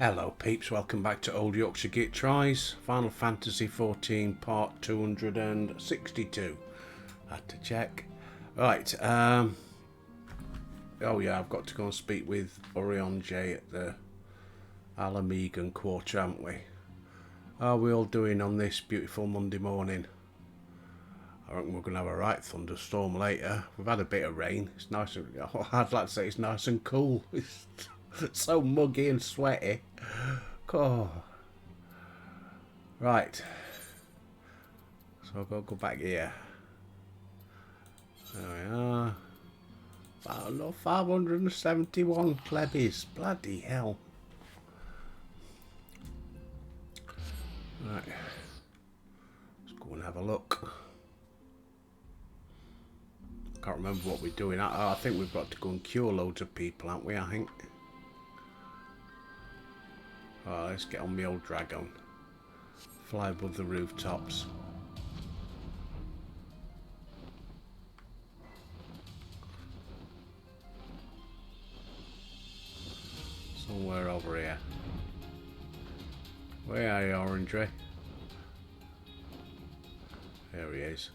Hello peeps, welcome back to Old Yorkshire Git Tries, Final Fantasy 14 part 262. Had to check. Right, oh yeah, I've got to go and speak with Urianger at the Alamegan Quarter, haven't we? How are we all doing on this beautiful Monday morning? I reckon we're going to have a right thunderstorm later. We've had a bit of rain. It's nice and, I'd like to say it's nice and cool. It's so muggy and sweaty. Oh. Right. So I've got to go back here. There we are. Oh, no, 571 plebbies. Bloody hell. Right. Let's go and have a look. Can't remember what we're doing. I think we've got to go and cure loads of people, haven't we? I think. Oh, let's get on the old dragon. Fly above the rooftops. Somewhere over here. Where are you, Orangery? There he is.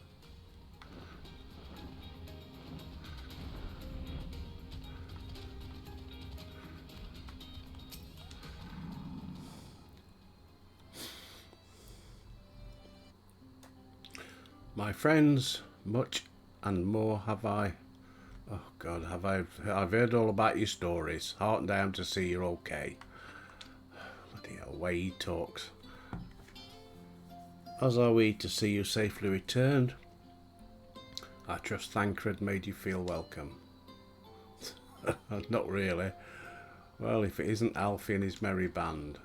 My friends, much and more have I. Oh God, I've heard all about your stories. Heartened I am to see you're okay. Bloody hell, way he talks. As are we to see you safely returned. I trust Thancred made you feel welcome. Not really. Well, if it isn't Alfie and his merry band.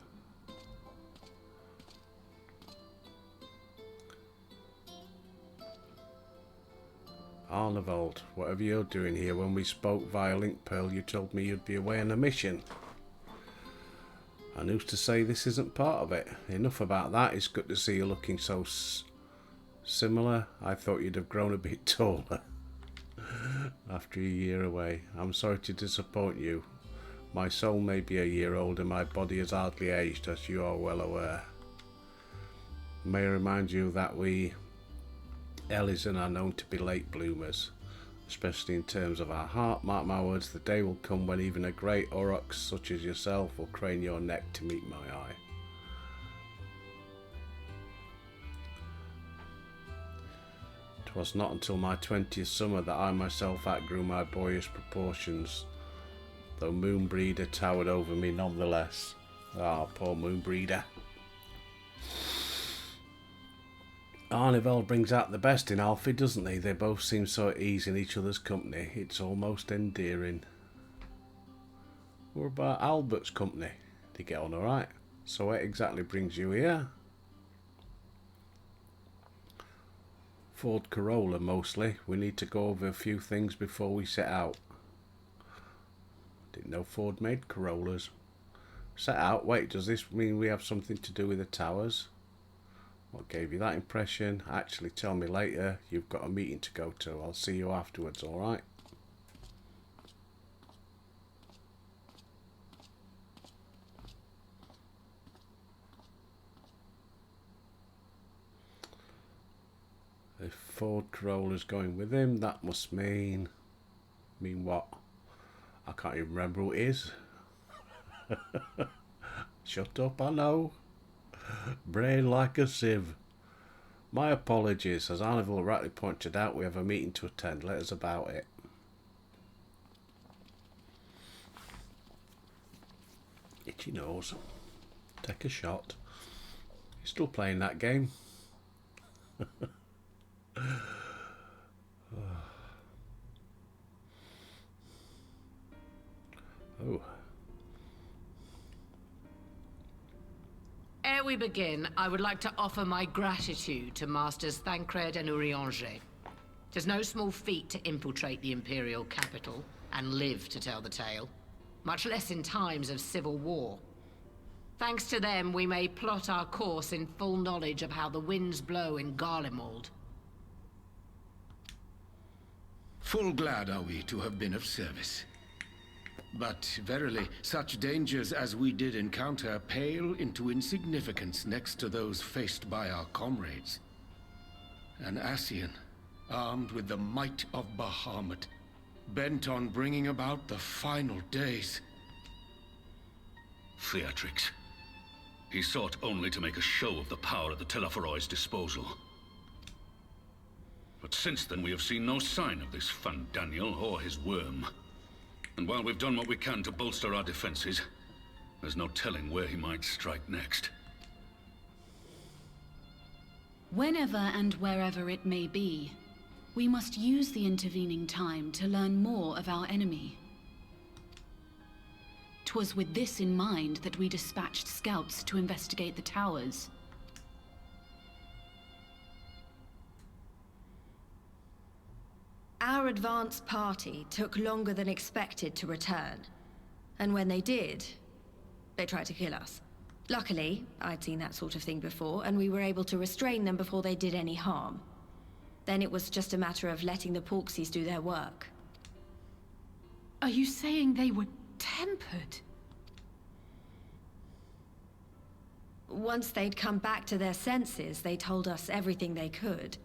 Arnevold, whatever you're doing here, when we spoke via Link Pearl you told me you'd be away on a mission. And who's to say this isn't part of it? Enough about that, it's good to see you looking so similar. I thought you'd have grown a bit taller after a year away. I'm sorry to disappoint you. My soul may be a year older, my body has hardly aged, as you are well aware. May I remind you that we Elysian are known to be late bloomers, especially in terms of our heart. Mark my words, the day will come when even a great aurochs such as yourself will crane your neck to meet my eye. It was not until my 20th summer that I myself outgrew my boyish proportions, though Moonbreeder towered over me nonetheless. Ah, poor Moonbreeder. Arnevold brings out the best in Alfie, doesn't he? They both seem so at ease in each other's company. It's almost endearing. What about Albert's company? Did he get on alright? So what exactly brings you here? Ford Corolla mostly. We need to go over a few things before we set out. Didn't know Ford made Corollas. Set out? Wait, does this mean we have something to do with the towers? What gave you that impression? Actually, tell me later. You've got a meeting to go to. I'll see you afterwards, alright? If Ford Corolla's going with him, that must mean... Mean what? I can't even remember who it is. Shut up, I know. Brain like a sieve. My apologies. As Arnevold rightly pointed out, we have a meeting to attend. Let us about it. Itchy nose. Take a shot. You're still playing that game? Oh. Ere we begin, I would like to offer my gratitude to Masters Thancred and Urianger. 'Tis no small feat to infiltrate the Imperial capital and live to tell the tale, much less in times of civil war. Thanks to them, we may plot our course in full knowledge of how the winds blow in Garlemald. Full glad are we to have been of service. But verily, such dangers as we did encounter pale into insignificance next to those faced by our comrades. An Ascian, armed with the might of Bahamut, bent on bringing about the final days. Theatrix. He sought only to make a show of the power at the Telophoroid's disposal. But since then we have seen no sign of this Fandaniel or his worm. And while we've done what we can to bolster our defenses, there's no telling where he might strike next. Whenever and wherever it may be, we must use the intervening time to learn more of our enemy. 'Twas with this in mind that we dispatched scouts to investigate the towers. Our advance party took longer than expected to return. And when they did, they tried to kill us. Luckily, I'd seen that sort of thing before, and we were able to restrain them before they did any harm. Then it was just a matter of letting the Porksies do their work. Are you saying they were tempered? Once they'd come back to their senses, they told us everything they could.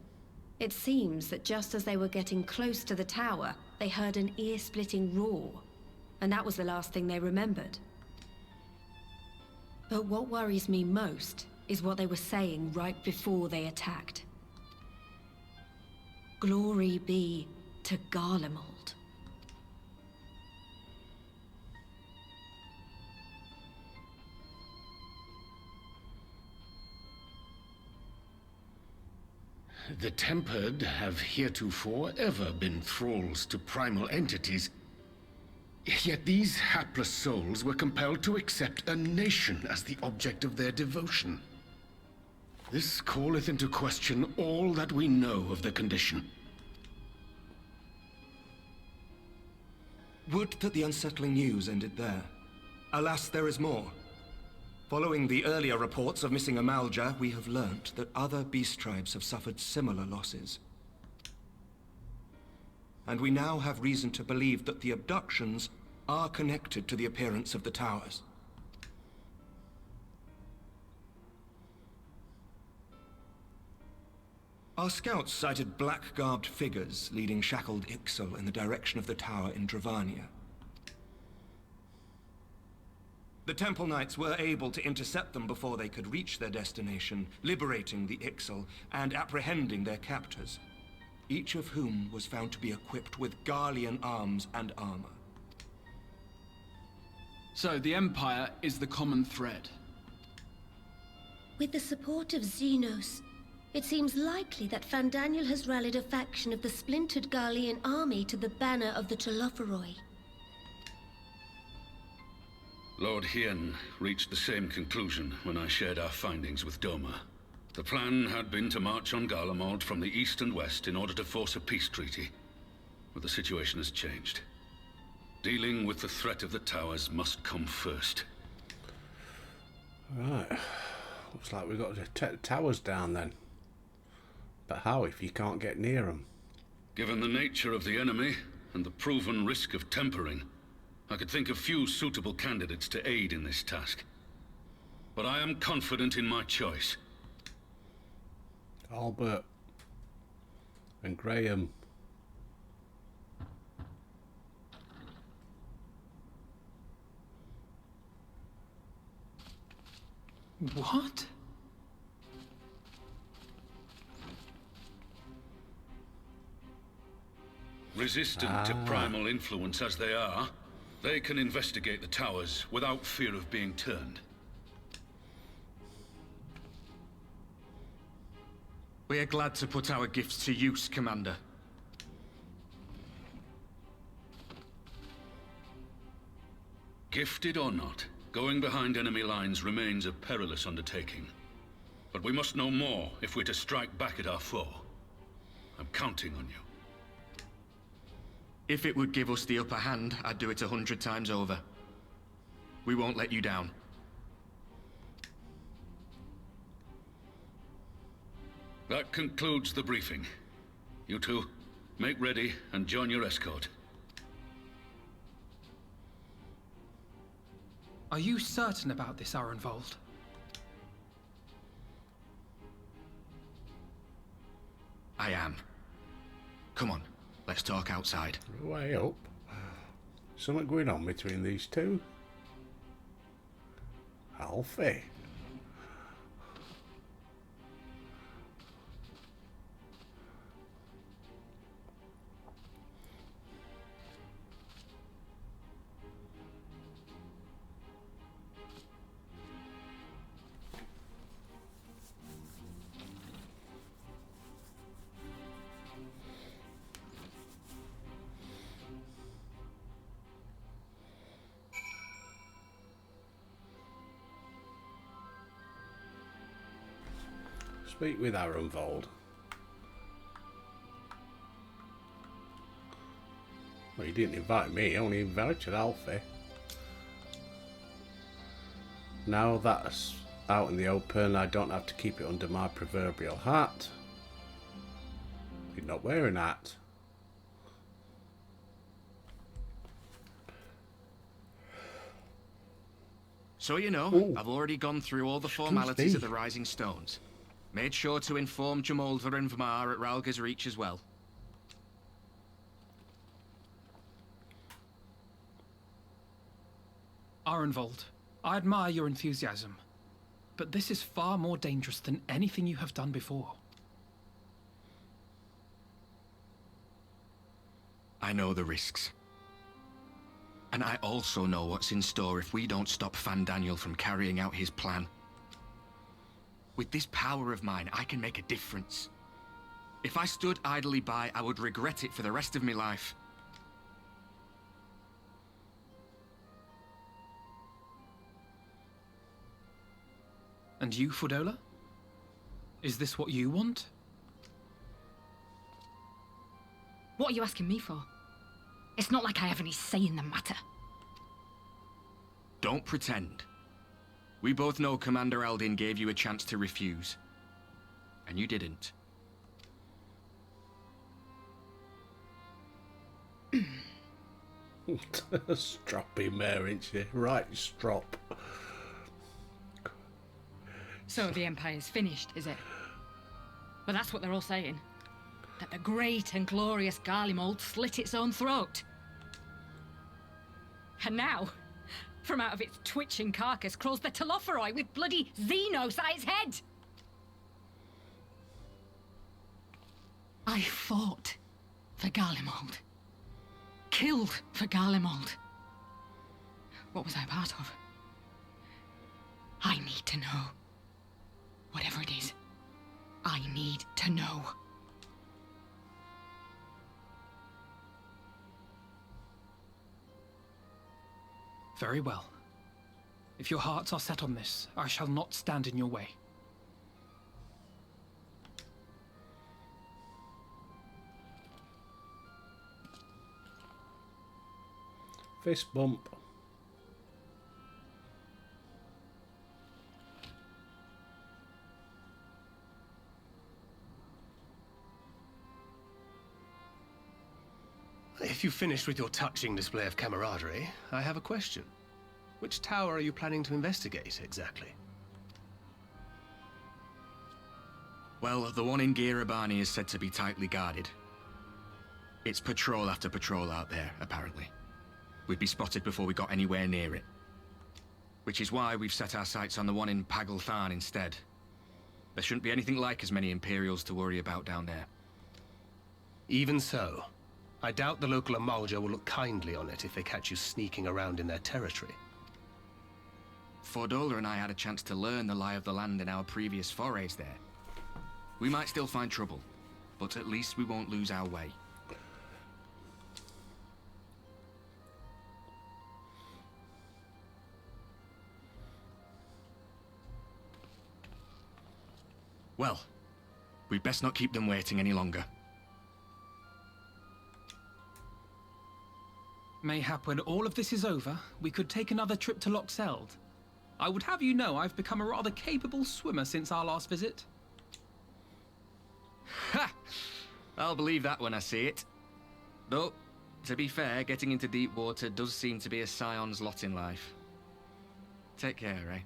It seems that just as they were getting close to the tower, they heard an ear-splitting roar. And that was the last thing they remembered. But what worries me most is what they were saying right before they attacked. Glory be to Garlemald. The Tempered have heretofore ever been thralls to primal entities. Yet these hapless souls were compelled to accept a nation as the object of their devotion. This calleth into question all that we know of the condition. Would that the unsettling news ended there. Alas, there is more. Following the earlier reports of missing Amalja, we have learnt that other beast tribes have suffered similar losses. And we now have reason to believe that the abductions are connected to the appearance of the towers. Our scouts sighted black-garbed figures leading shackled Ixal in the direction of the tower in Dravania. The Temple Knights were able to intercept them before they could reach their destination, liberating the Ixal and apprehending their captors, each of whom was found to be equipped with Garlean arms and armor. So, the Empire is the common thread. With the support of Xenos, it seems likely that Fandaniel has rallied a faction of the splintered Garlean army to the banner of the Telophoroi. Lord Hien reached the same conclusion when I shared our findings with Doma. The plan had been to march on Garlemald from the east and west in order to force a peace treaty. But the situation has changed. Dealing with the threat of the towers must come first. Right. Looks like we've got to take the towers down then. But how if you can't get near them? Given the nature of the enemy and the proven risk of tempering, I could think of few suitable candidates to aid in this task. But I am confident in my choice. Albert and Graham. What? Resistant to primal influence as they are, they can investigate the towers without fear of being turned. We are glad to put our gifts to use, Commander. Gifted or not, going behind enemy lines remains a perilous undertaking. But we must know more if we're to strike back at our foe. I'm counting on you. If it would give us the upper hand, I'd do it 100 times over. We won't let you down. That concludes the briefing. You two, make ready and join your escort. Are you certain about this, Arenvold? I am. Come on, let's talk outside. Way up. Something going on between these two? Alfie. Speak with Arenvold. Well, he didn't invite me, he only invited Alfie. Now that's out in the open, I don't have to keep it under my proverbial hat. He's not wearing a hat. So you know, Ooh. I've already gone through all the formalities of the Rising Stones. Made sure to inform Jamoldvar and Vamar at Ralga's Reach as well. Arenvold, I admire your enthusiasm, but this is far more dangerous than anything you have done before. I know the risks. And I also know what's in store if we don't stop Fandaniel from carrying out his plan. With this power of mine, I can make a difference. If I stood idly by, I would regret it for the rest of my life. And you, Fudola? Is this what you want? What are you asking me for? It's not like I have any say in the matter. Don't pretend. We both know Commander Eldin gave you a chance to refuse. And you didn't. Stroppy mare, ain't she? Right, strop. So the Empire's finished, is it? But that's what they're all saying. That the great and glorious Garlemald slit its own throat. And now, from out of its twitching carcass crawls the Telophoroi with bloody Xenos at its head! I fought for Garlemald. Killed for Garlemald. What was I part of? I need to know. Whatever it is, I need to know. Very well. If your hearts are set on this, I shall not stand in your way. Fist bump. If you've finished with your touching display of camaraderie, I have a question. Which tower are you planning to investigate, exactly? Well, the one in Girabani is said to be tightly guarded. It's patrol after patrol out there, apparently. We'd be spotted before we got anywhere near it. Which is why we've set our sights on the one in Pagalthan instead. There shouldn't be anything like as many Imperials to worry about down there. Even so, I doubt the local Amalja will look kindly on it if they catch you sneaking around in their territory. Fordola and I had a chance to learn the lie of the land in our previous forays there. We might still find trouble, but at least we won't lose our way. Well, we'd best not keep them waiting any longer. Mayhap when all of this is over, we could take another trip to Loxeld. I would have you know I've become a rather capable swimmer since our last visit. Ha! I'll believe that when I see it. Though, to be fair, getting into deep water does seem to be a scion's lot in life. Take care, eh?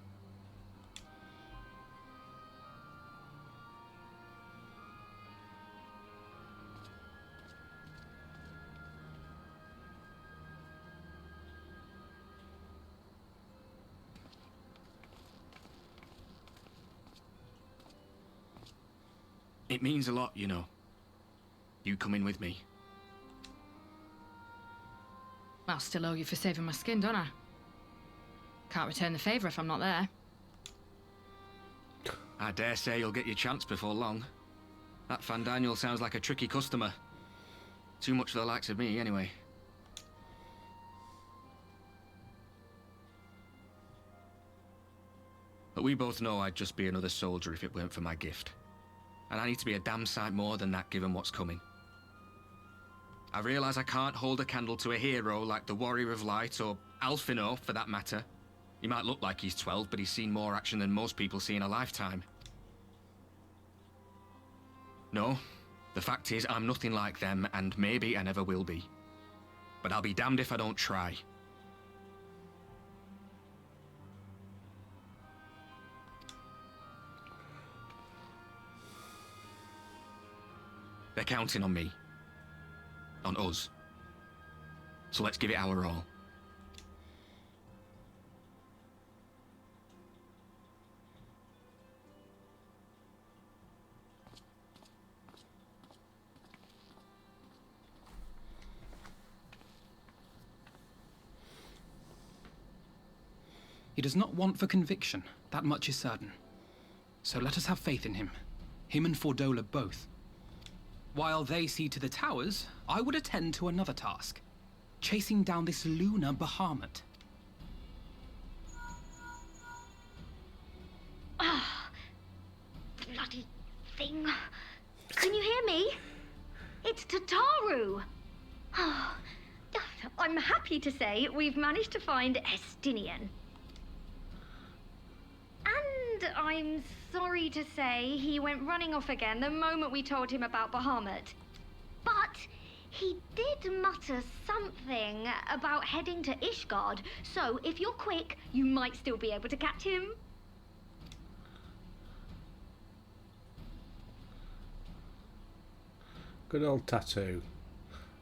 It means a lot, you know. You coming with me. I'll still owe you for saving my skin, don't I? Can't return the favour if I'm not there. I dare say you'll get your chance before long. That Fandaniel sounds like a tricky customer. Too much for the likes of me, anyway. But we both know I'd just be another soldier if it weren't for my gift. And I need to be a damn sight more than that given what's coming. I realise I can't hold a candle to a hero like the Warrior of Light, or Alphino, for that matter. He might look like he's 12, but he's seen more action than most people see in a lifetime. No, the fact is I'm nothing like them, and maybe I never will be. But I'll be damned if I don't try. They're counting on me. On us. So let's give it our all. He does not want for conviction, that much is certain. So let us have faith in him. Him and Fordola both. While they see to the towers, I would attend to another task. Chasing down this lunar Bahamut. Ah, bloody thing. Can you hear me? It's Tataru. I'm happy to say we've managed to find Estinian. And I'm sorry to say he went running off again the moment we told him about Bahamut. But he did mutter something about heading to Ishgard, so if you're quick, you might still be able to catch him. Good old Tattoo.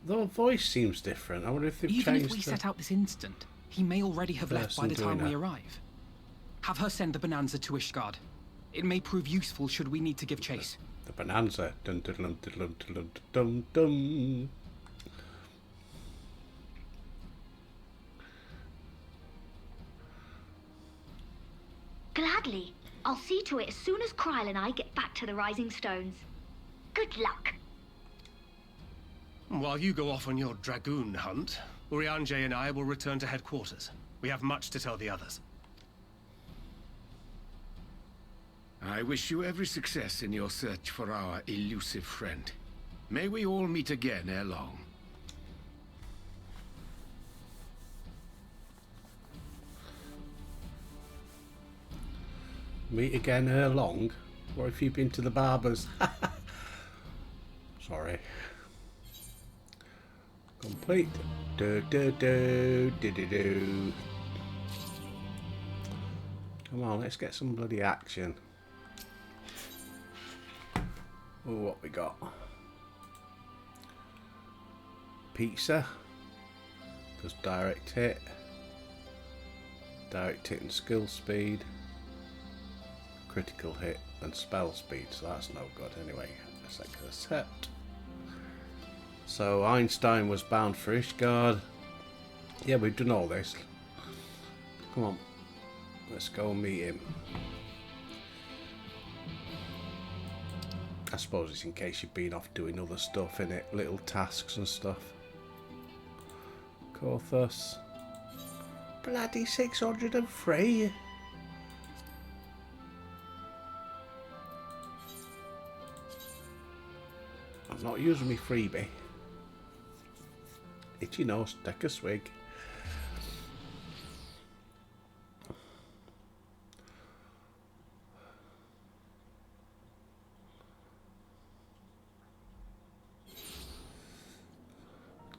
The voice seems different. I wonder if they've changed. Even if we set out this instant, he may already have left by the time we arrive. Have her send the Bonanza to Ishgard. It may prove useful should we need to give chase. The Bonanza. Dun dun dun dun dun dun dun. Gladly. I'll see to it as soon as Kryl and I get back to the Rising Stones. Good luck. While you go off on your dragoon hunt, Urianger and I will return to headquarters. We have much to tell the others. I wish you every success in your search for our elusive friend. May we all meet again ere long. Meet again ere long? What if you've been to the barbers? Sorry. Complete. Do do do do do do. Come on, let's get some bloody action. Oh, what we got? Pizza. Does direct hit. Direct hit and skill speed. Critical hit and spell speed, so that's no good anyway. Let's accept. So Einstein was bound for Ishgard. Yeah, we've done all this. Come on, let's go meet him. I suppose it's in case you've been off doing other stuff, innit? Little tasks and stuff. Korthus. Bloody 603. I'm not using my freebie. Itchy nose, take a swig.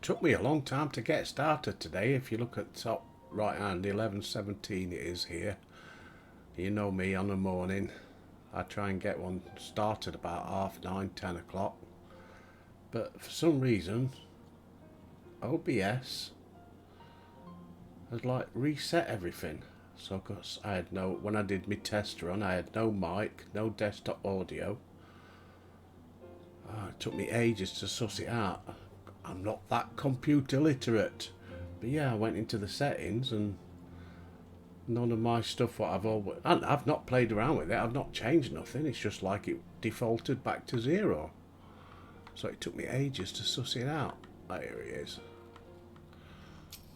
Took me a long time to get started today. If you look at top right hand, 11:17 it is here. You know me on the morning. I try and get one started about 9:30, 10 o'clock. But for some reason, OBS has like reset everything. So, cause I had when I did my test run, I had no mic, no desktop audio. It took me ages to suss it out. I'm not that computer literate. But yeah, I went into the settings and none of my stuff what I've not played around with it, I've not changed nothing, it's just like it defaulted back to 0. So it took me ages to suss it out. There he is.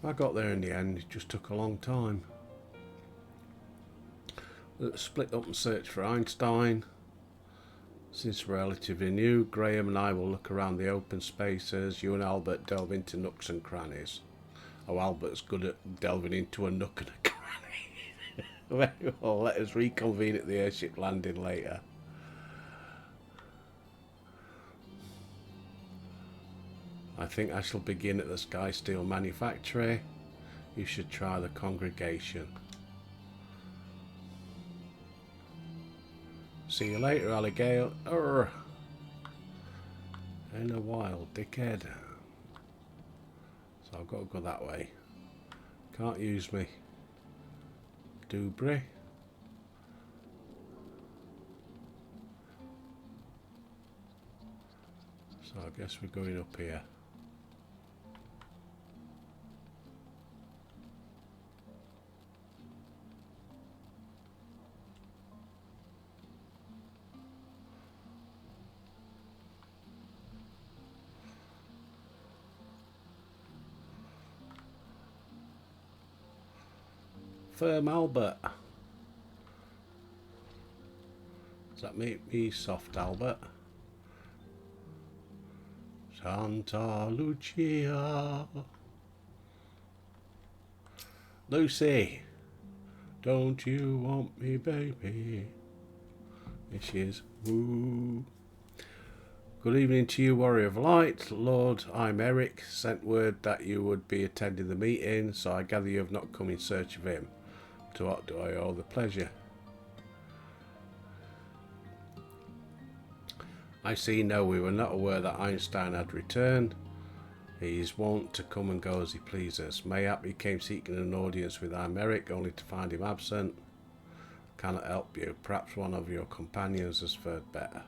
I got there in the end, it just took a long time. Split up and search for Einstein. Since we're relatively new, Graham and I will look around the open spaces. You and Albert delve into nooks and crannies. Oh, Albert's good at delving into a nook and a cranny. Very well, let us reconvene at the airship landing later. I think I shall begin at the Sky Steel Manufactory. You should try the Congregation. See you later, alligator. In a while, dickhead. So I've got to go that way. Can't use me. Dubry. So I guess we're going up here. Firm Albert. Does that make me soft Albert? Santa Lucia. Lucy, don't you want me, baby? Here she is. Woo. Good evening to you, Warrior of Light. Lord, I'm Eric. Sent word that you would be attending the meeting, so I gather you have not come in search of him. To what do I owe the pleasure? I see. No, we were not aware that Einstein had returned. He is wont to come and go as he pleases. Mayhap he came seeking an audience with Imeric, only to find him absent. Cannot help you. Perhaps one of your companions has fared better.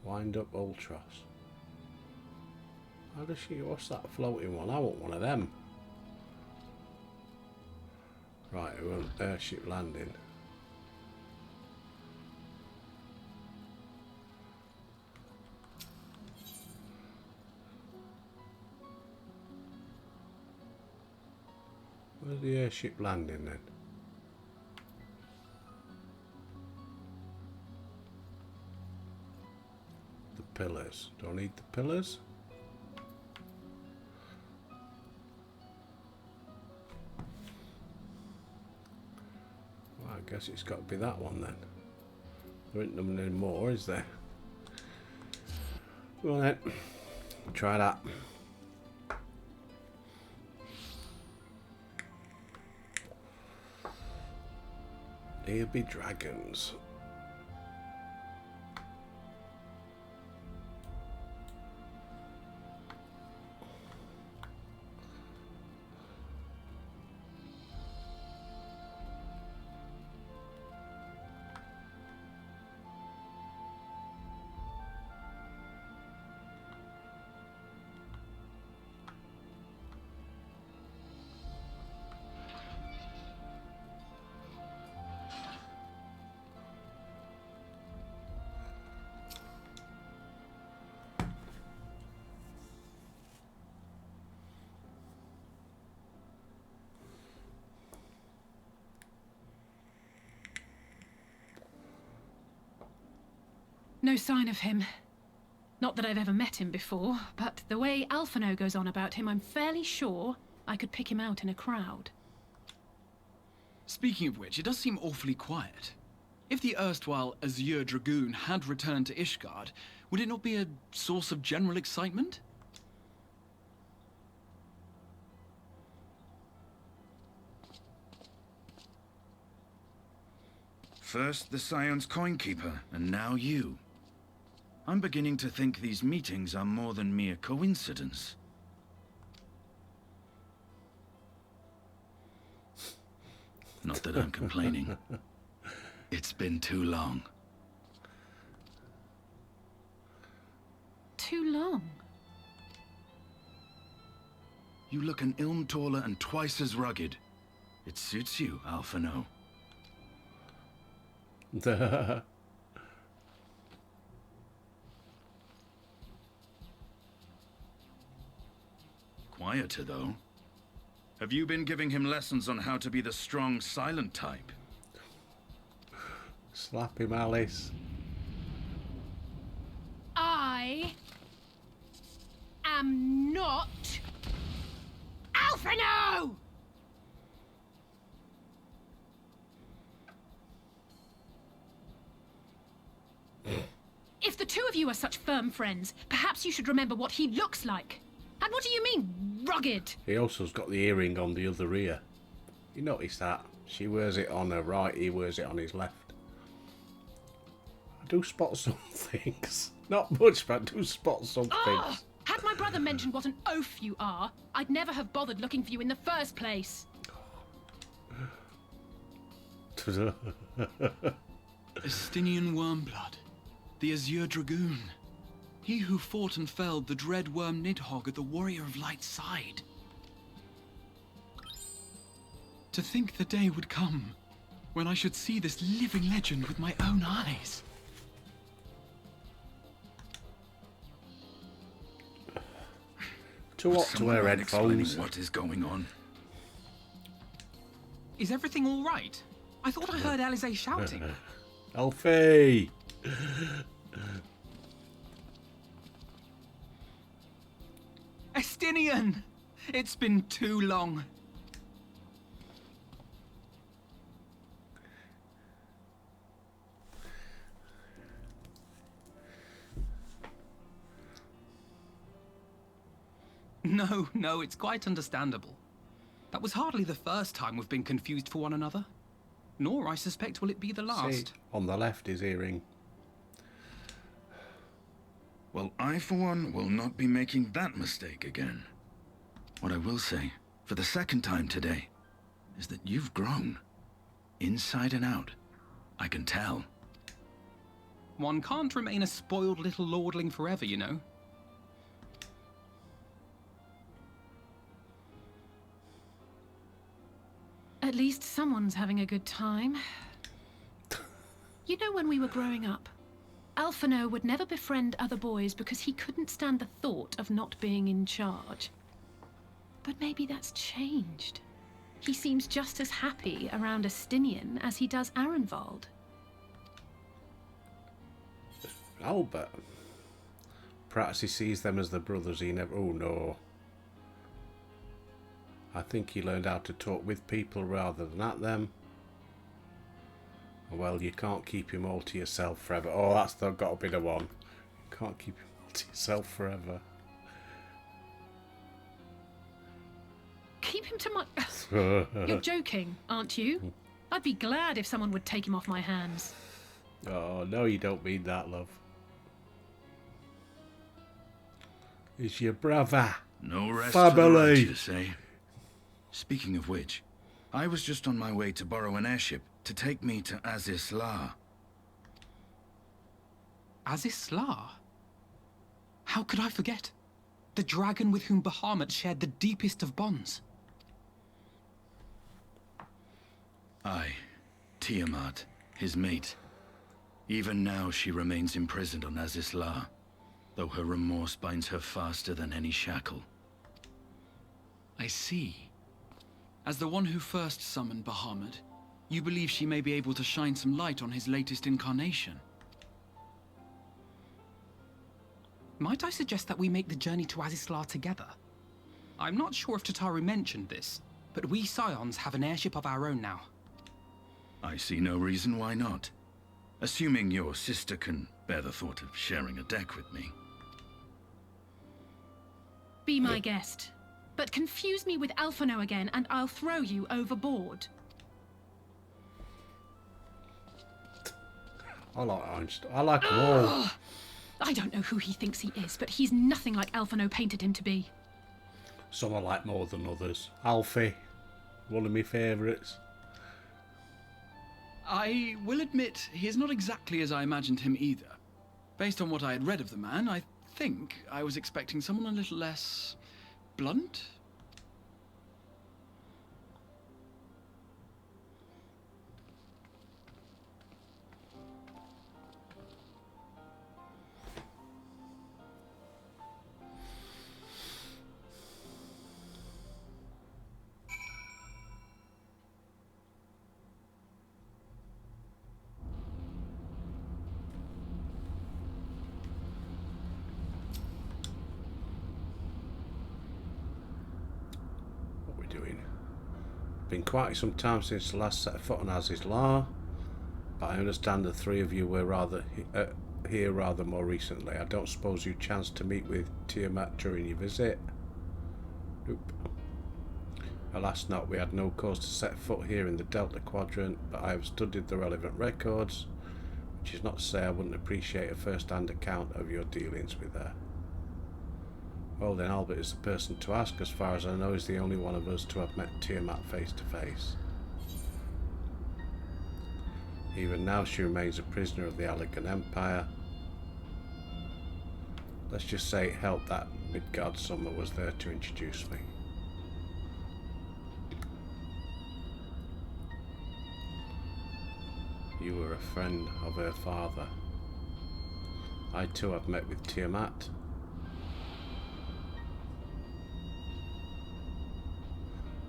Wind up Ultros. How does she... What's that floating one? I want one of them. Right, we're on airship landing. Where's the airship landing then? The pillars. Do I need the pillars? Well, I guess it's got to be that one then. There isn't nothing anymore, is there? Go on then. Try that. Here be dragons. No sign of him. Not that I've ever met him before, but the way Alphino goes on about him, I'm fairly sure I could pick him out in a crowd. Speaking of which, it does seem awfully quiet. If the erstwhile Azure Dragoon had returned to Ishgard, would it not be a source of general excitement? First the Scion's Coinkeeper, and now you. I'm beginning to think these meetings are more than mere coincidence. Not that I'm complaining. It's been too long. Too long? You look an ilm taller and twice as rugged. It suits you, Alphinaud. Quieter, though. Have you been giving him lessons on how to be the strong, silent type? Slap him, Alice. I am not Alphinaud! If the two of you are such firm friends, perhaps you should remember what he looks like. And what do you mean, rugged? He also's got the earring on the other ear. You notice that? She wears it on her right, he wears it on his left. I do spot some things. Not much, but I do spot some things. Had my brother mentioned what an oaf you are, I'd never have bothered looking for you in the first place. Estinian Wormblood, the Azure Dragoon. He who fought and felled the dread worm Nidhogg at the Warrior of Light's side. To think the day would come when I should see this living legend with my own eyes. Too hot to wear headphones. What is going on? Is everything all right? I thought I heard Alisaie shouting. Alfie! Estinian! It's been too long. No, it's quite understandable. That was hardly the first time we've been confused for one another. Nor, I suspect, will it be the last. See, on the left, his earring. Well, I, for one, will not be making that mistake again. What I will say, for the second time today, is that you've grown. Inside and out. I can tell. One can't remain a spoiled little lordling forever, you know. At least someone's having a good time. You know, when we were growing up, Alphinaud would never befriend other boys because he couldn't stand the thought of not being in charge. But maybe that's changed. He seems just as happy around Estinian as he does Arenvald. Oh, but perhaps he sees them as the brothers he never... Oh, no. I think he learned how to talk with people rather than at them. Well, you can't keep him all to yourself forever. Oh, that's got a bit of one. You can't keep him all to yourself forever. Keep him to my... You're joking, aren't you? I'd be glad if someone would take him off my hands. Oh, no, you don't mean that, love. Is your brother. No rest family. For the righteous, eh? Speaking of which, I was just on my way to borrow an airship to take me to Azys Lla. Azys Lla? How could I forget? The dragon with whom Bahamut shared the deepest of bonds. Aye, Tiamat, his mate. Even now she remains imprisoned on Azys Lla, though her remorse binds her faster than any shackle. I see. As the one who first summoned Bahamut, you believe she may be able to shine some light on his latest incarnation. Might I suggest that we make the journey to Azys Lla together? I'm not sure if Tataru mentioned this, but we Scions have an airship of our own now. I see no reason why not. Assuming your sister can bear the thought of sharing a deck with me. Be my guest. But confuse me with Alphinaud again and I'll throw you overboard. I like Einstein. I like them all. I don't know who he thinks he is, but he's nothing like Alphino painted him to be. Some I like more than others. Alfie, one of my favourites. I will admit, he is not exactly as I imagined him either. Based on what I had read of the man, I think I was expecting someone a little less blunt. Been quite some time since the last set foot on Az's Law, but I understand the three of you were here rather more recently. I don't suppose you chanced to meet with Tiamat during your visit? Nope. Alas not, we had no cause to set foot here in the Delta Quadrant, but I have studied the relevant records, which is not to say I wouldn't appreciate a first-hand account of your dealings with her. Well then, Albert is the person to ask. As far as I know, he's the only one of us to have met Tiamat face to face. Even now, she remains a prisoner of the Allegan Empire. Let's just say it helped that Midgard Summer was there to introduce me. You were a friend of her father. I too have met with Tiamat.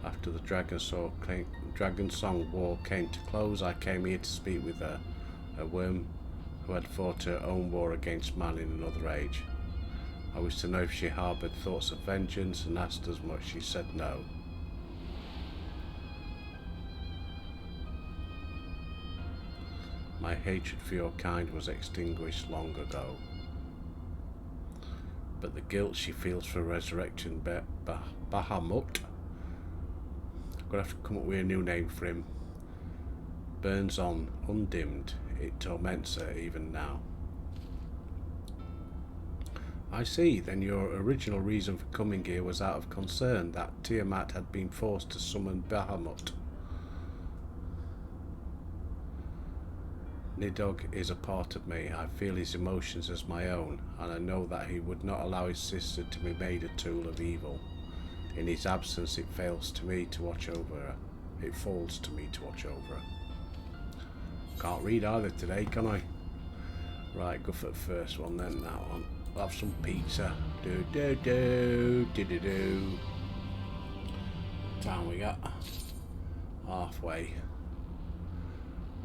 After the Dragon Song War came to close, I came here to speak with her, a worm who had fought her own war against man in another age. I wished to know if she harboured thoughts of vengeance and asked as much. She said no. My hatred for your kind was extinguished long ago. But the guilt she feels for resurrection Bahamut, I'm going to have to come up with a new name for him, burns on, undimmed. It torments her even now. I see, then your original reason for coming here was out of concern that Tiamat had been forced to summon Bahamut. Nidhogg is a part of me. I feel his emotions as my own, and I know that he would not allow his sister to be made a tool of evil. In his absence, it fails to me to watch over her. It falls to me to watch over her. Can't read either today, can I? Right, go for the first one then, that one. I'll have some pizza. Do. Time we got? Halfway.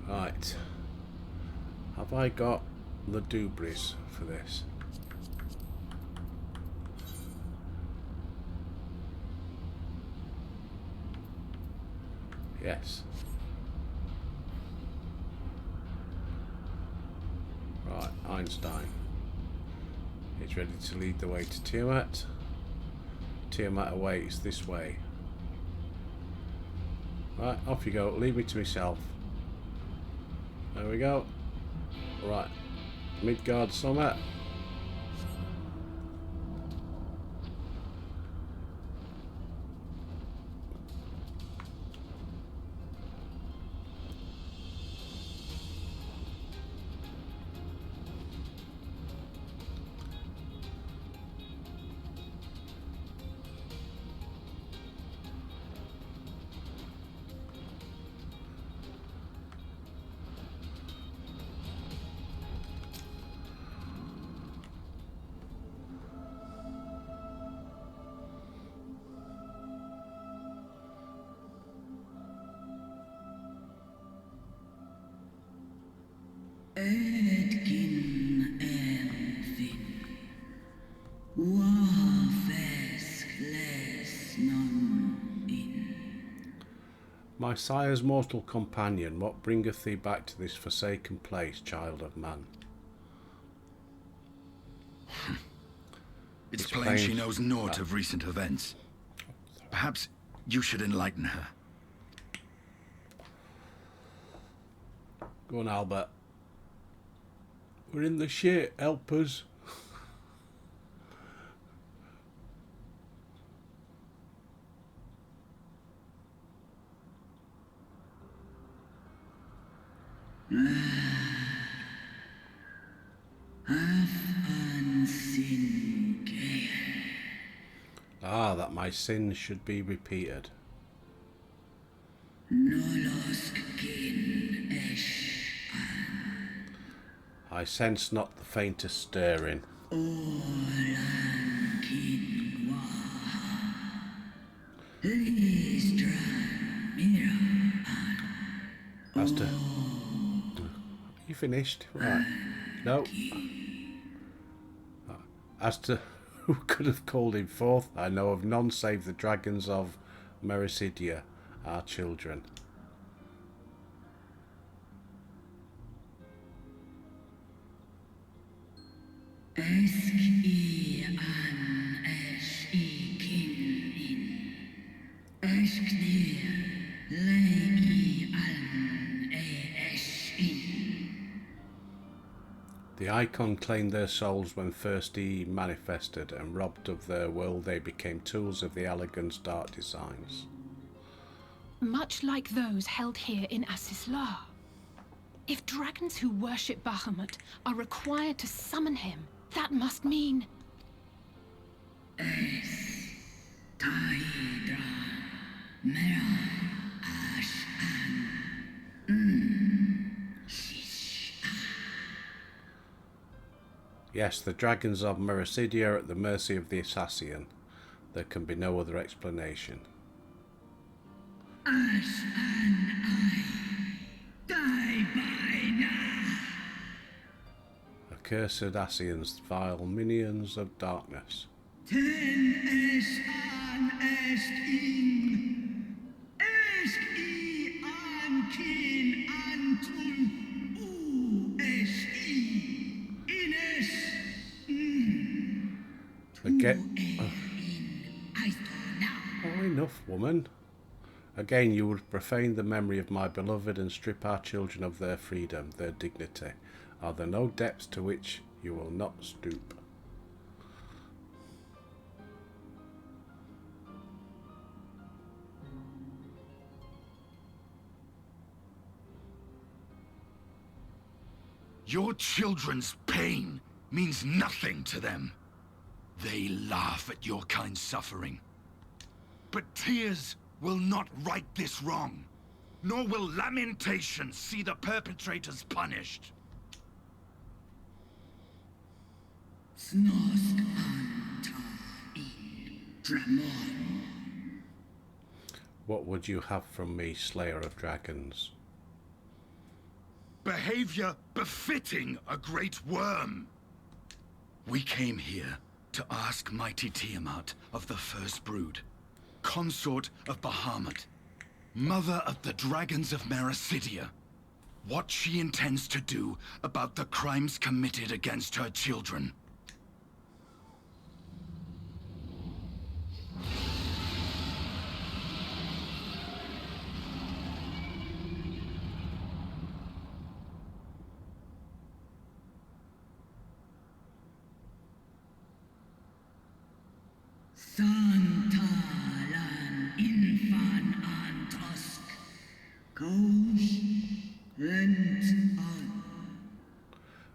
Right. Have I got the dubris for this? Yes. Right, Einstein. He's ready to lead the way to Tiamat. Tiamat awaits this way. Right, off you go. Leave me to myself. There we go. Right. Midgard Summer. Ödgin Elfin, Wafes Glesnon in. My sire's mortal companion, what bringeth thee back to this forsaken place, child of man? It's plain she knows naught of recent events. Perhaps you should enlighten her. Go on, Albert. We're in the shit. Help us. Ah, that my sins should be repeated. I sense not the faintest stirring. As to... You finished? Right. No. As to who could have called him forth, I know of none save the dragons of Mericidia, our children. The Icon claimed their souls when first he manifested, and robbed of their will they became tools of the Elegant's dark designs. Much like those held here in Asisla. If dragons who worship Bahamut are required to summon him, that must mean... Yes, the dragons of Mericidia are at the mercy of the Assassian. There can be no other explanation. Accursed Assassians, vile minions of darkness. Again. Oh, enough, woman. Again, you would profane the memory of my beloved and strip our children of their freedom, their dignity. Are there no depths to which you will not stoop? Your children's pain means nothing to them. They laugh at your kind's suffering. But tears will not right this wrong, nor will lamentations see the perpetrators punished. What would you have from me, Slayer of Dragons? Behavior befitting a great worm. We came here to ask mighty Tiamat of the First Brood, consort of Bahamut, mother of the dragons of Mericidia, what she intends to do about the crimes committed against her children.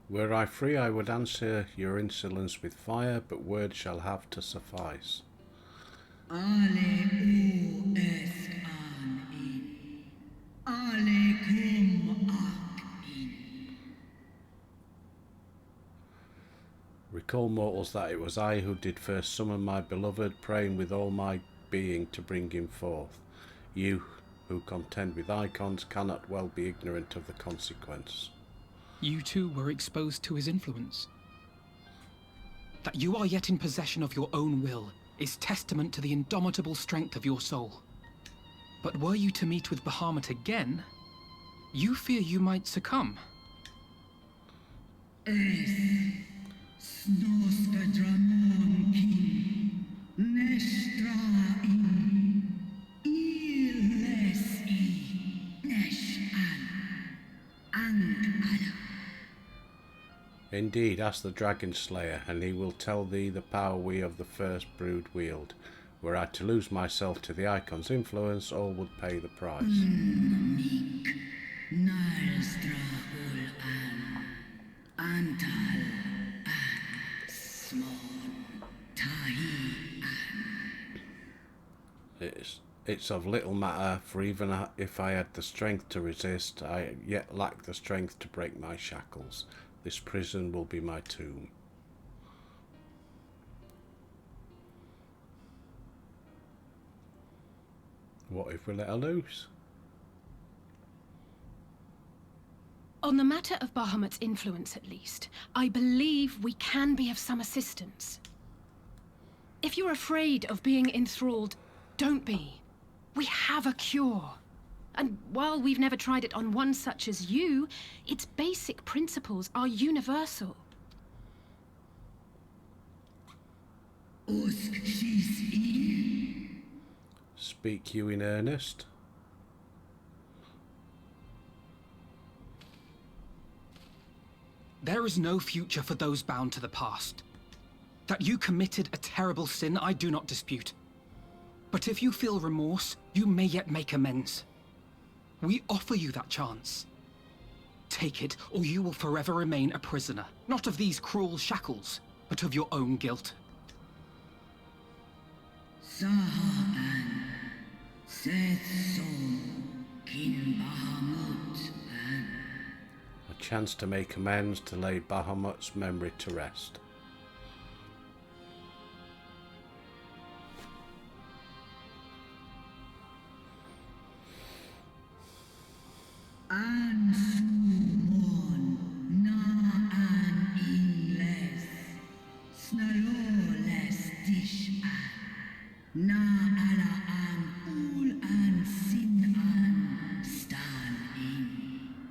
Were I free, I would answer your insolence with fire, but words shall have to suffice. Recall, mortals, that it was I who did first summon my beloved, praying with all my being to bring him forth. You, who contend with icons, cannot well be ignorant of the consequence. You too were exposed to his influence. That you are yet in possession of your own will is testament to the indomitable strength of your soul. But were you to meet with Bahamut again, you fear you might succumb. Indeed, ask the Dragon Slayer, and he will tell thee the power we of the first brood wield. Were I to lose myself to the Icon's influence, all would pay the price. Mik, Nalstra ul an, Antal an, Smon, Tahi an. It's of little matter, for even if I had the strength to resist, I yet lack the strength to break my shackles. This prison will be my tomb. What if we let her loose? On the matter of Bahamut's influence, at least, I believe we can be of some assistance. If you're afraid of being enthralled, don't be. We have a cure. And while we've never tried it on one such as you, its basic principles are universal. Speak you in earnest? There is no future for those bound to the past. That you committed a terrible sin, I do not dispute. But if you feel remorse, you may yet make amends. We offer you that chance. Take it, or you will forever remain a prisoner, not of these cruel shackles, but of your own guilt. Sahan, Seth Sol, Kin Bahamut, and A chance to make amends, to lay Bahamut's memory to rest. An Sumon, Na An Inles, Snaloles Dish An, Na Ala An Ul An Sin An, Stan In.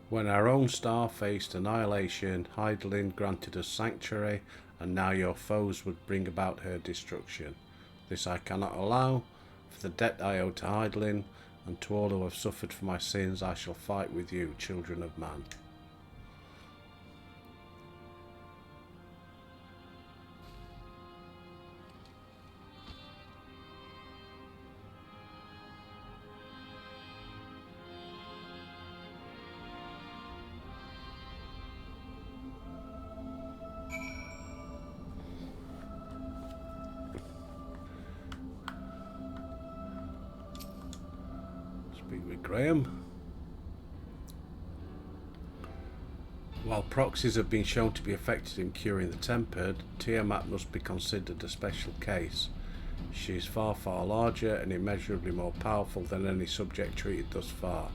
When our own star faced annihilation, Hydaelyn granted us sanctuary, and now your foes would bring about her destruction. This I cannot allow. For the debt I owe to Hydaelyn, and to all who have suffered for my sins, I shall fight with you, children of man. Speak with Graham. While proxies have been shown to be effective in curing the tempered, Tiamat must be considered a special case. She is far, far larger and immeasurably more powerful than any subject treated thus far.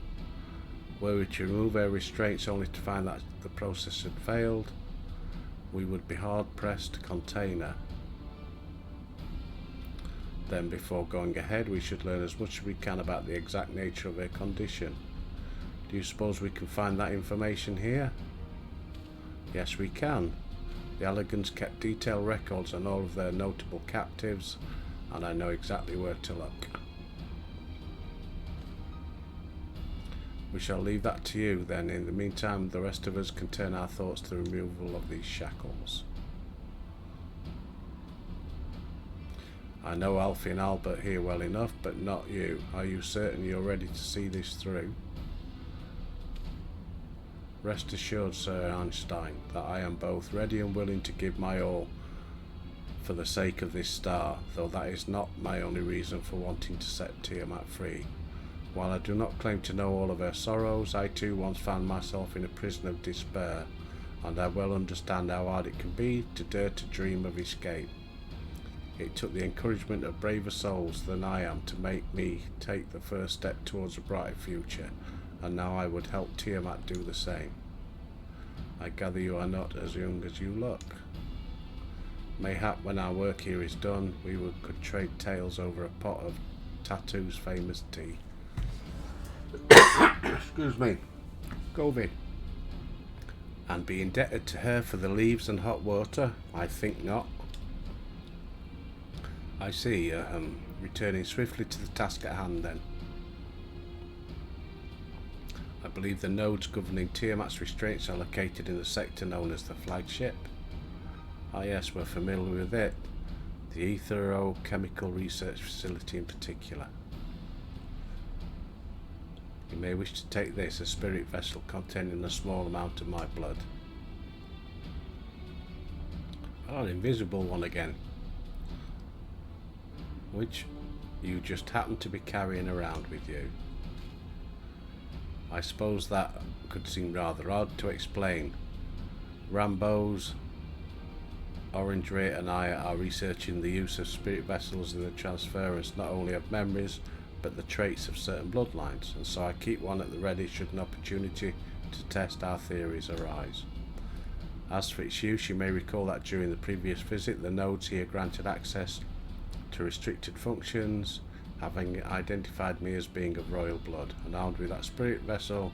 Were we to remove her restraints only to find that the process had failed, we would be hard-pressed to contain her. Then, before going ahead, we should learn as much as we can about the exact nature of her condition. Do you suppose we can find that information here? Yes, we can. The Allegans kept detailed records on all of their notable captives, and I know exactly where to look. We shall leave that to you, then. In the meantime, the rest of us can turn our thoughts to the removal of these shackles. I know Alfie and Albert here well enough, but not you. Are you certain you're ready to see this through? Rest assured, Sir Einstein, that I am both ready and willing to give my all for the sake of this star, though that is not my only reason for wanting to set Tiamat free. While I do not claim to know all of her sorrows, I too once found myself in a prison of despair, and I well understand how hard it can be to dare to dream of escape. It took the encouragement of braver souls than I am to make me take the first step towards a brighter future, and now I would help Tiamat do the same. I gather you are not as young as you look. Mayhap when our work here is done, could trade tales over a pot of Tattoo's famous tea. Excuse me. COVID. And be indebted to her for the leaves and hot water? I think not. I see. Returning swiftly to the task at hand then. believe the nodes governing Tiamat's restraints are located in the sector known as the flagship. Ah yes, we're familiar with it. The Aetherochemical Research Facility in particular. You may wish to take this, a spirit vessel containing a small amount of my blood. Oh, an invisible one again. Which you just happen to be carrying around with you. I suppose that could seem rather odd to explain. Rambo's, Orangery and I are researching the use of spirit vessels in the transference not only of memories but the traits of certain bloodlines, and so I keep one at the ready should an opportunity to test our theories arise. As for its use, you may recall that during the previous visit the nodes here granted access to restricted functions, having identified me as being of royal blood, and armed with that spirit vessel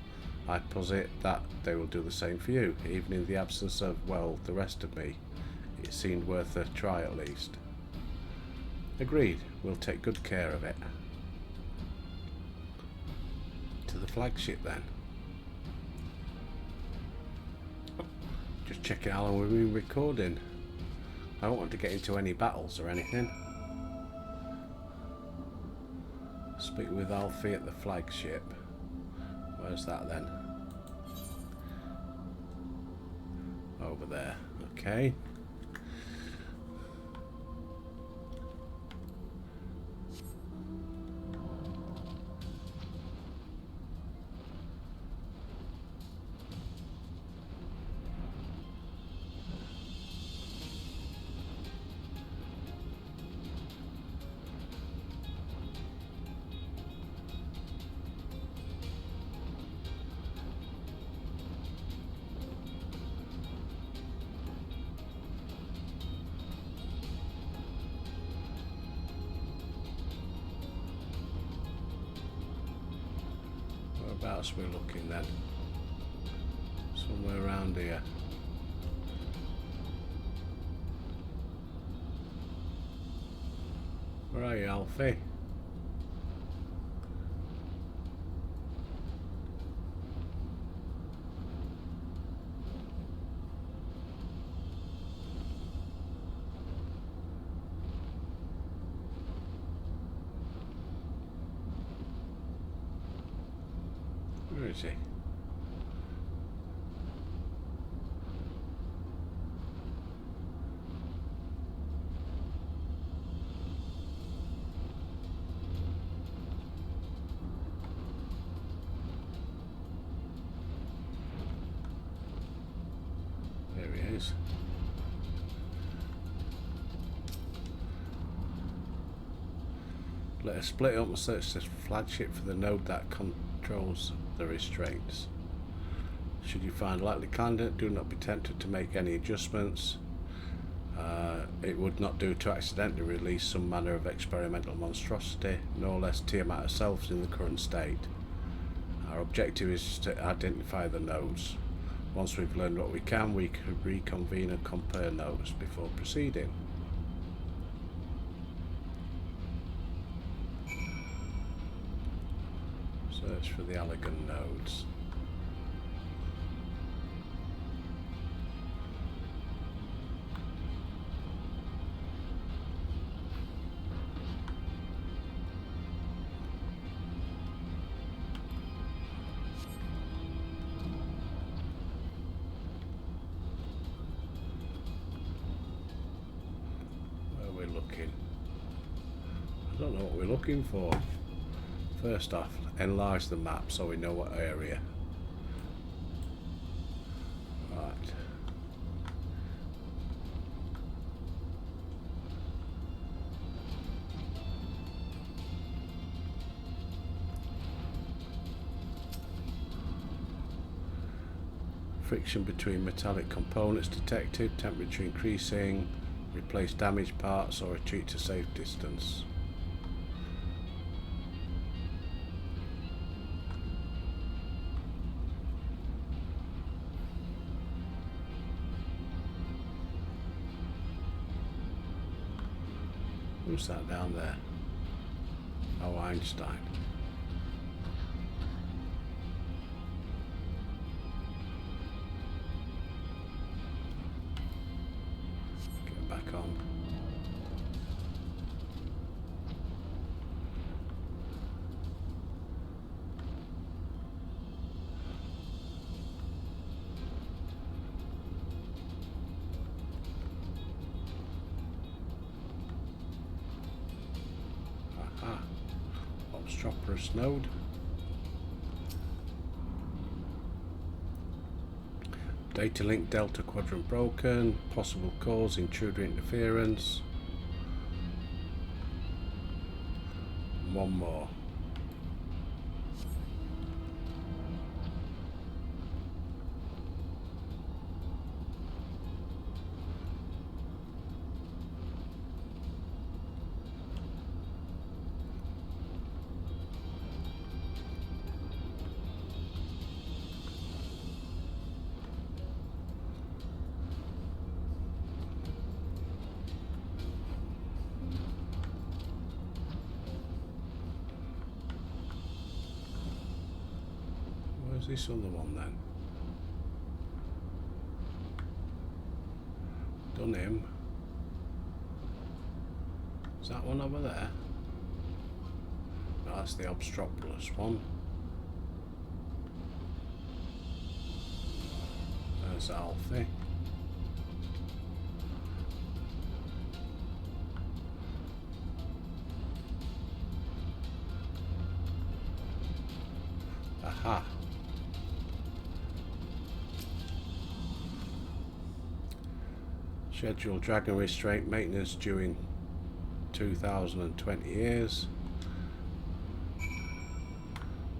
I posit that they will do the same for you, even in the absence of, well, the rest of me. It seemed worth a try at least. Agreed, we'll take good care of it. To the flagship then. Just checking how long we've been recording. I don't want to get into any battles or anything. Speak with Alfie at the flagship. Where's that then? Over there. Okay. Whereabouts we're looking then? Somewhere around here. Where are you, Alfie? Where is he? There he is. Let us split up and search this flagship for the node that controls the restraints. Should you find a likely candidate, do not be tempted to make any adjustments. It would not do to accidentally release some manner of experimental monstrosity, no less Tiamat herself in the current state. Our objective is to identify the nodes. Once we've learned what we can, we can reconvene and compare notes before proceeding. Search for the Allegan nodes. Where are we looking? I don't know what we're looking for. First off, enlarge the map so we know what area. Right. Friction between metallic components detected, temperature increasing, replace damaged parts or retreat to safe distance. Who's that down there? Oh, Einstein. Aha. Obstropolous node. Data link delta quadrant broken. Possible cause intruder interference. One more. Where's this other one then? Done him. Is that one over there? No, that's the Obstropolous one. There's Alfie. Aha. Scheduled dragon restraint maintenance during 2020 years.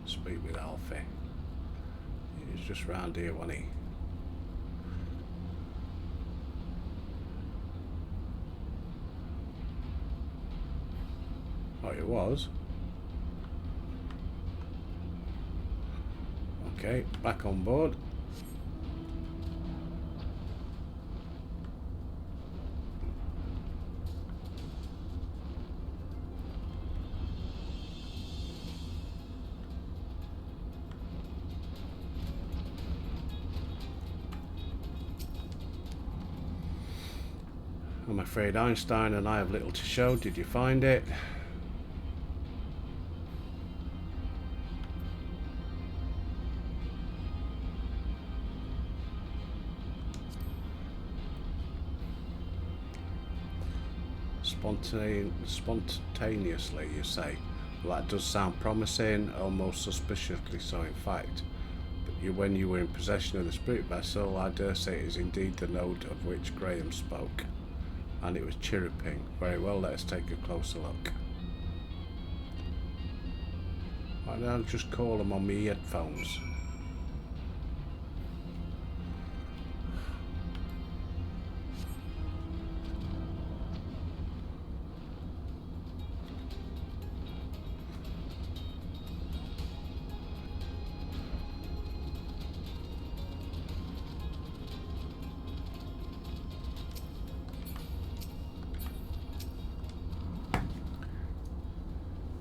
Speak with Alfie. He was just round here, wasn't he? Oh, it was. Okay, back on board. I'm afraid Einstein and I have little to show. Did you find it? Spontaneously, you say? Well, that does sound promising, almost suspiciously so in fact. But when you were in possession of the spirit vessel, I dare say it is indeed the node of which Graham spoke. And it was chirruping. Very well, let us take a closer look. Why don't I just call them on my headphones?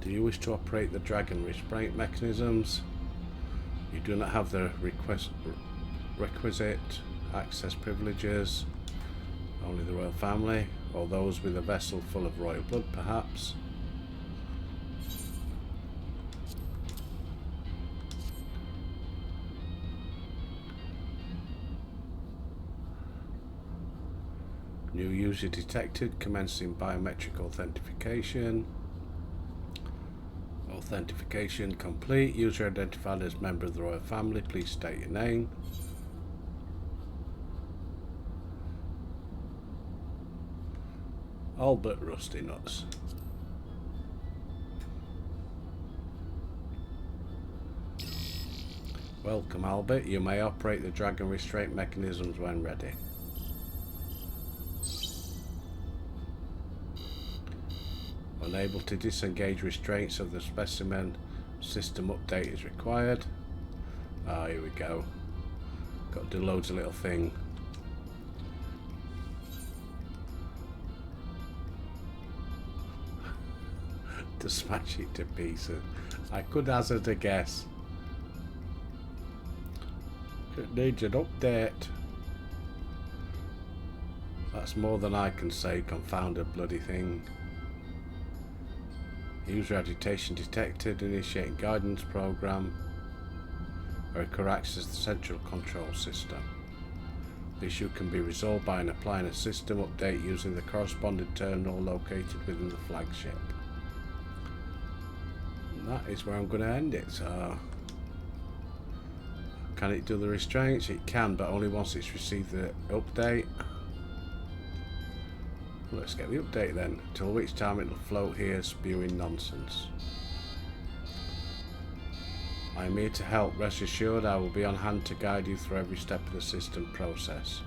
Do you wish to operate the dragon restraint mechanisms? You do not have the requisite access privileges. Only the royal family, or those with a vessel full of royal blood, perhaps. New user detected, commencing biometric authentication. Authentication complete. User identified as member of the royal family. Please state your name. Albert Rusty Nuts. Welcome, Albert. You may operate the dragon restraint mechanisms when ready. Unable to disengage restraints of the specimen, system update is required. Ah, here we go. Got to do loads of little thing. To smash it to pieces. I could hazard a guess. It needs an update. That's more than I can say, confounded bloody thing. User agitation detected, initiating guidance program. Or it could access the central control system. The issue can be resolved by applying a system update using the corresponding terminal located within the flagship. that is where I'm going to end it. So, can it do the restraints? It can, but only once it's received the update. Let's get the update then, till which time it'll float here spewing nonsense. I am here to help. Rest assured I will be on hand to guide you through every step of the system process.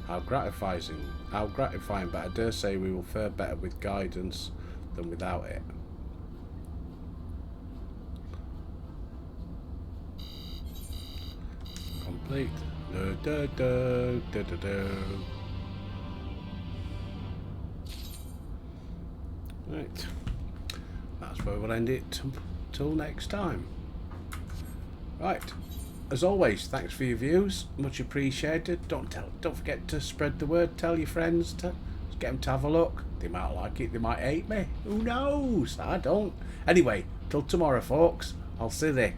How gratifying, but I dare say we will fare better with guidance than without it. Complete. Right. That's where we'll end it till next time. Right. As always, thanks for your views. Much appreciated. Don't forget to spread the word. Tell your friends to get them to have a look. They might like it. They might hate me. Who knows? I don't. Anyway, till tomorrow, folks. I'll see you.